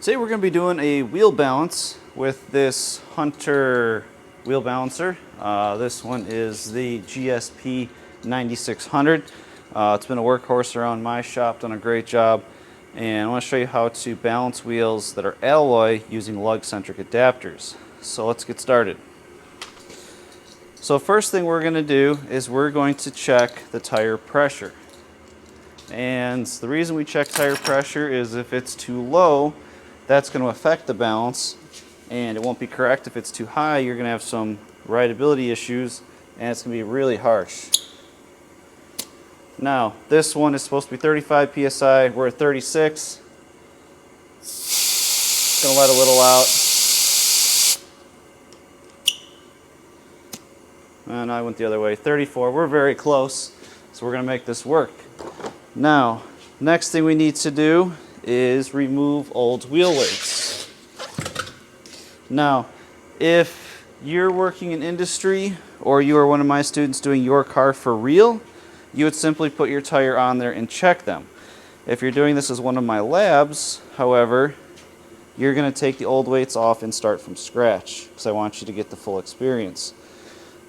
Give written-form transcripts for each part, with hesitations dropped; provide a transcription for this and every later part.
Today we're going to be doing a wheel balance with this Hunter wheel balancer. This one is the GSP 9600. It's been a workhorse around my shop, done a great job. And I want to show you how to balance wheels that are alloy using Lug Centric adapters. So let's get started. So first thing we're going to do is we're going to check the tire pressure. And the reason we check tire pressure is if it's too low, that's going to affect the balance and it won't be correct. If it's too high, you're going to have some rideability issues and it's going to be really harsh. Now, this one is supposed to be 35 psi. We're at 36. Going to let a little out. And I went the other way. 34. We're very close, so we're going to make this work. Now, next thing we need to do is remove old wheel weights. Now, if you're working in industry or you are one of my students doing your car for real, you would simply put your tire on there and check them. If you're doing this as one of my labs, however, you're going to take the old weights off and start from scratch because I want you to get the full experience.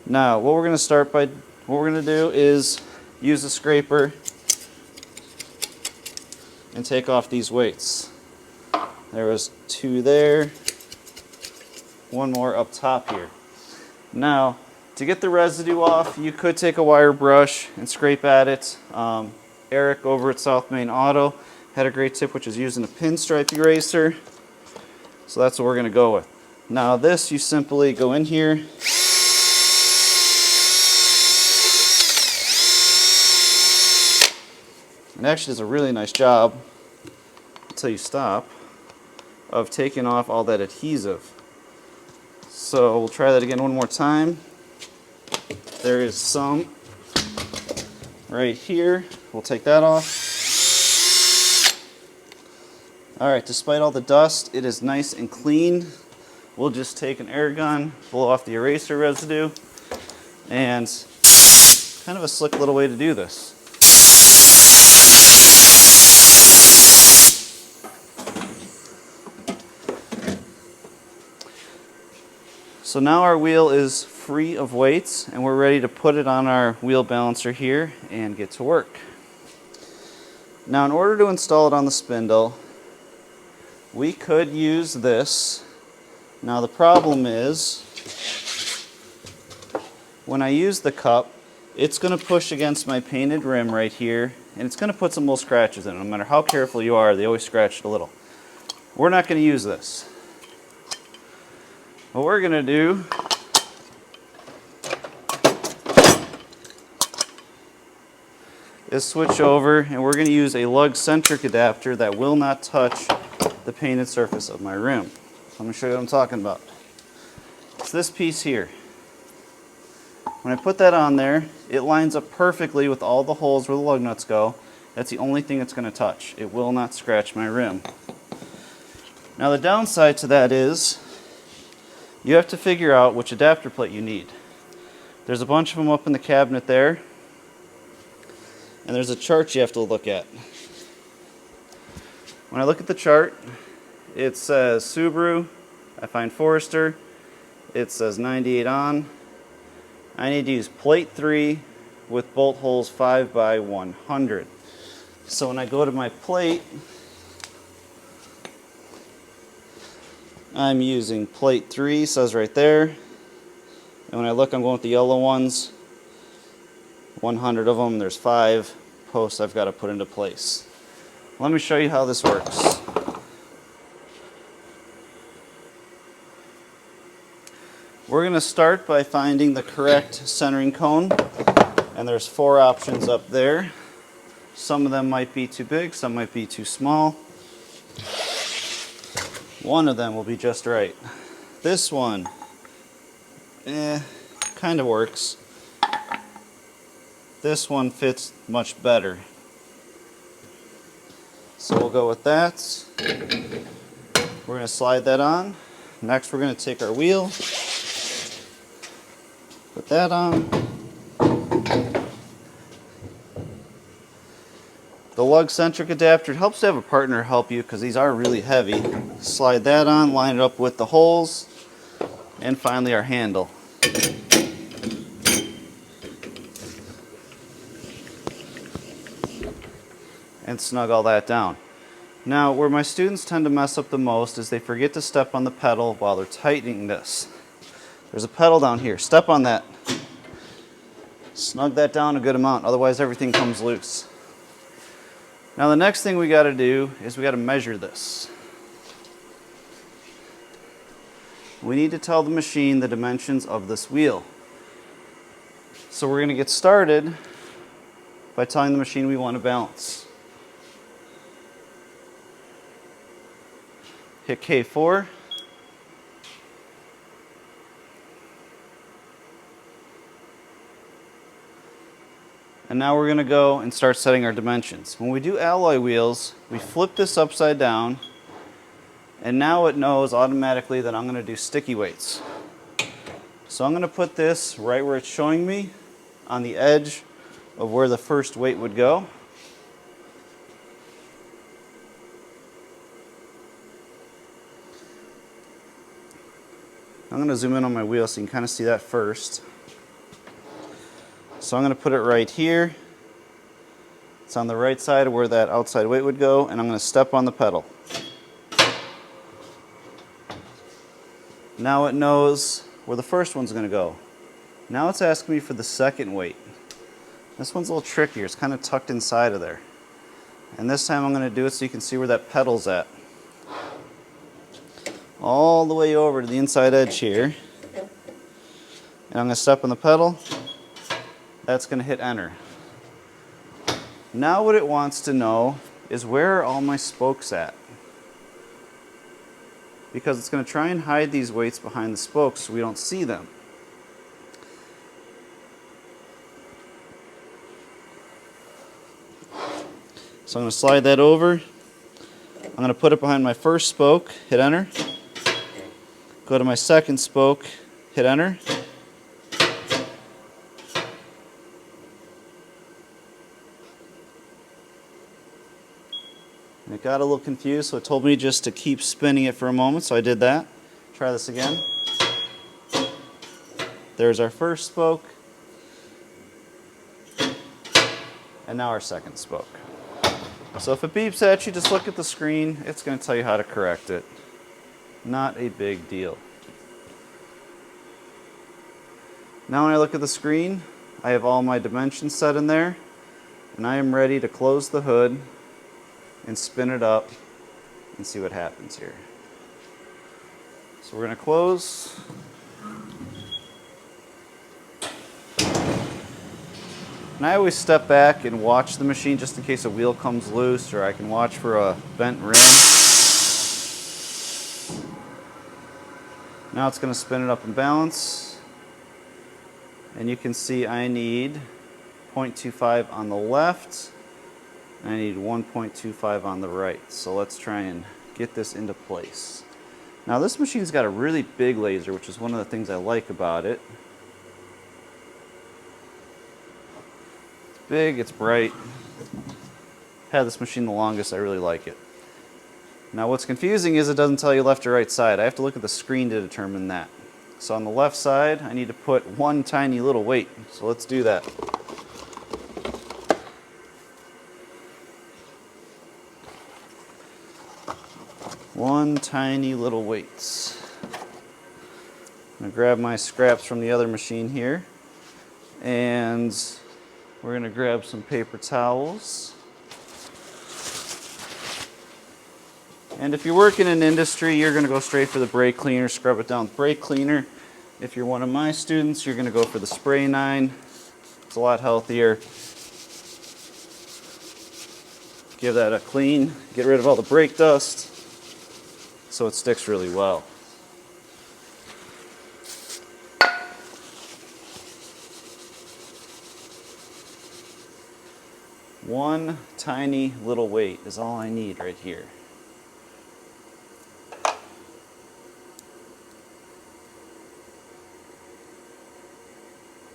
Now, what we're going to do is use a scraper and take off these weights. There was 2 there, 1 more up top here. Now, to get the residue off, you could take a wire brush and scrape at it. Eric over at South Main Auto had a great tip, which is using a pinstripe eraser. So that's what we're going to go with. Now this, you simply go in here, it actually does a really nice job, until you stop, of taking off all that adhesive. So we'll try that again one more time. There is some right here. We'll take that off. Alright, despite all the dust, it is nice and clean. We'll just take an air gun, blow off the eraser residue, and kind of a slick little way to do this. So now our wheel is free of weights and we're ready to put it on our wheel balancer here and get to work. Now in order to install it on the spindle, we could use this. Now the problem is, when I use the cup, it's going to push against my painted rim right here and it's going to put some little scratches in it. No matter how careful you are, they always scratch it a little. We're not going to use this. What we're going to do is switch over and we're going to use a Lug Centric adapter that will not touch the painted surface of my rim. So I'm going to show you what I'm talking about. It's this piece here. When I put that on there, it lines up perfectly with all the holes where the lug nuts go. That's the only thing it's going to touch. It will not scratch my rim. Now the downside to that is, you have to figure out which adapter plate you need. There's a bunch of them up in the cabinet there, and there's a chart you have to look at. When I look at the chart, it says Subaru, I find Forester, it says 98 on. I need to use plate 3 with bolt holes 5 by 100. So when I go to my plate, I'm using plate 3, says right there. And when I look, I'm going with the yellow ones. 100 of them, there's 5 posts I've got to put into place. Let me show you how this works. We're going to start by finding the correct centering cone. And there's 4 options up there. Some of them might be too big, some might be too small. One of them will be just right. This one, kind of works. This one fits much better. So we'll go with that. We're going to slide that on. Next we're going to take our wheel, put that on. The the Lug Centric adapter. It helps to have a partner help you because these are really heavy. Slide that on, line it up with the holes, and finally our handle. And snug all that down. Now, where my students tend to mess up the most is they forget to step on the pedal while they're tightening this. There's a pedal down here. Step on that. Snug that down a good amount, otherwise everything comes loose. Now the next thing we got to do is we got to measure this. We need to tell the machine the dimensions of this wheel. So we're going to get started by telling the machine we want to balance. Hit K4. And now we're going to go and start setting our dimensions. When we do alloy wheels, we flip this upside down, and now it knows automatically that I'm going to do sticky weights. So I'm going to put this right where it's showing me on the edge of where the first weight would go. I'm going to zoom in on my wheel so you can kind of see that first. So I'm going to put it right here. It's on the right side of where that outside weight would go, and I'm going to step on the pedal. Now it knows where the first one's going to go. Now it's asking me for the second weight. This one's a little trickier. It's kind of tucked inside of there. And this time I'm going to do it so you can see where that pedal's at. All the way over to the inside edge here. And I'm going to step on the pedal. That's going to hit enter. Now what it wants to know is where are all my spokes at? Because it's going to try and hide these weights behind the spokes so we don't see them. So I'm going to slide that over. I'm going to put it behind my first spoke, hit enter. Go to my second spoke, hit enter. And it got a little confused, so it told me just to keep spinning it for a moment, so I did that. Try this again. There's our first spoke. And now our second spoke. So if it beeps at you, just look at the screen. It's going to tell you how to correct it. Not a big deal. Now when I look at the screen, I have all my dimensions set in there, and I am ready to close the hood and spin it up and see what happens here. So we're going to close. And I always step back and watch the machine just in case a wheel comes loose, or I can watch for a bent rim. Now it's going to spin it up and balance. And you can see I need 0.25 on the left. I need 1.25 on the right. So let's try and get this into place. Now this machine's got a really big laser, which is one of the things I like about it. It's big, it's bright. Had this machine the longest, I really like it. Now what's confusing is it doesn't tell you left or right side. I have to look at the screen to determine that. So on the left side, I need to put one tiny little weight. So let's do that. One tiny little weight. I'm going to grab my scraps from the other machine here, and we're going to grab some paper towels. And if you work in an industry, you're going to go straight for the brake cleaner, scrub it down with brake cleaner. If you're one of my students, you're going to go for the spray 9. It's a lot healthier. Give that a clean, get rid of all the brake dust, so it sticks really well. One tiny little weight is all I need right here.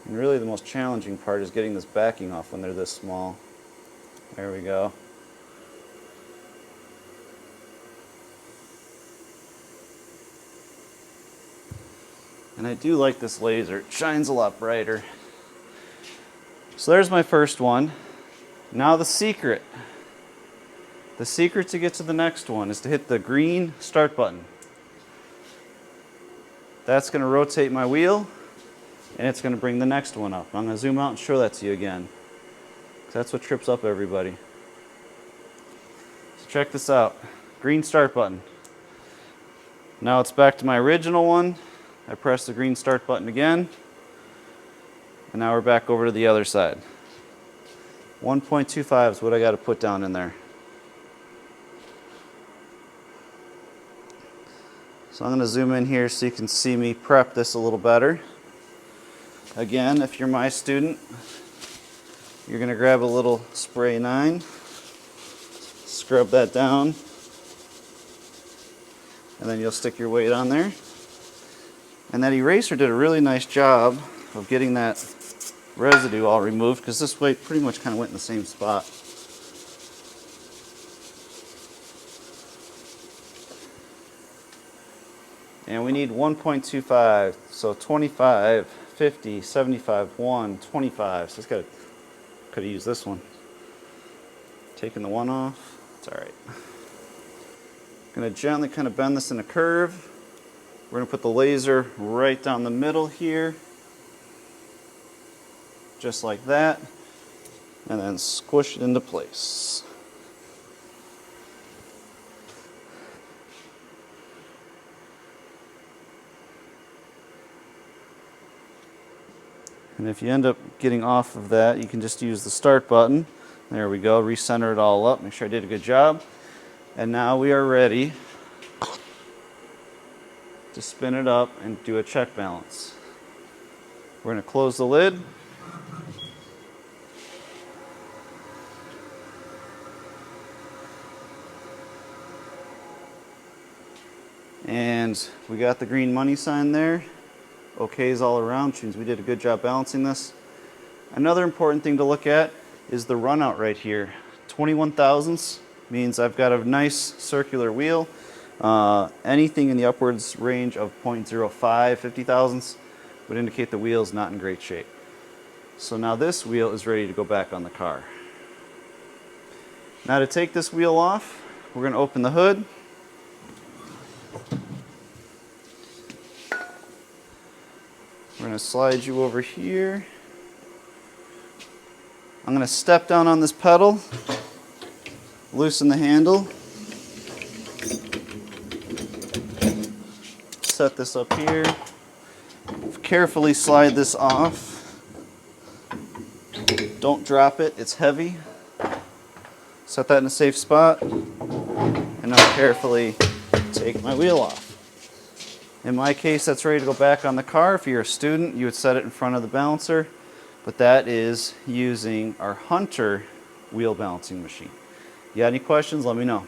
And really the most challenging part is getting this backing off when they're this small. There we go. And I do like this laser. It shines a lot brighter. So there's my first one. Now the secret. The secret to get to the next one is to hit the green start button. That's going to rotate my wheel, and it's going to bring the next one up. I'm going to zoom out and show that to you again, 'cause that's what trips up everybody. So check this out. Green start button. Now it's back to my original one. I press the green start button again, and now we're back over to the other side. 1.25 is what I got to put down in there. So I'm going to zoom in here so you can see me prep this a little better. Again, if you're my student, you're going to grab a little spray 9, scrub that down, and then you'll stick your weight on there. And that eraser did a really nice job of getting that residue all removed, because this weight pretty much kind of went in the same spot. And we need 1.25, so 25, 50, 75, 1, 25. So could have used this one. Taking the 1 off, it's all right. Going to gently kind of bend this in a curve. We're going to put the laser right down the middle here, just like that, and then squish it into place. And if you end up getting off of that, you can just use the start button. There we go, recenter it all up, make sure I did a good job. And now we are ready to spin it up and do a check balance. We're going to close the lid. And we got the green money sign there. OKs all around, which means we did a good job balancing this. Another important thing to look at is the run out right here. 21 thousandths means I've got a nice circular wheel. Anything in the upwards range of 0.05, 50 thousandths would indicate the wheel is not in great shape. So now this wheel is ready to go back on the car. Now to take this wheel off, we're going to open the hood. We're going to slide you over here. I'm going to step down on this pedal, loosen the handle, set this up here, carefully slide this off. Don't drop it, it's heavy. Set that in a safe spot, and now carefully take my wheel off. In my case, that's ready to go back on the car. If you're a student, you would set it in front of the balancer, but that is using our Hunter wheel balancing machine. If you got any questions, let me know.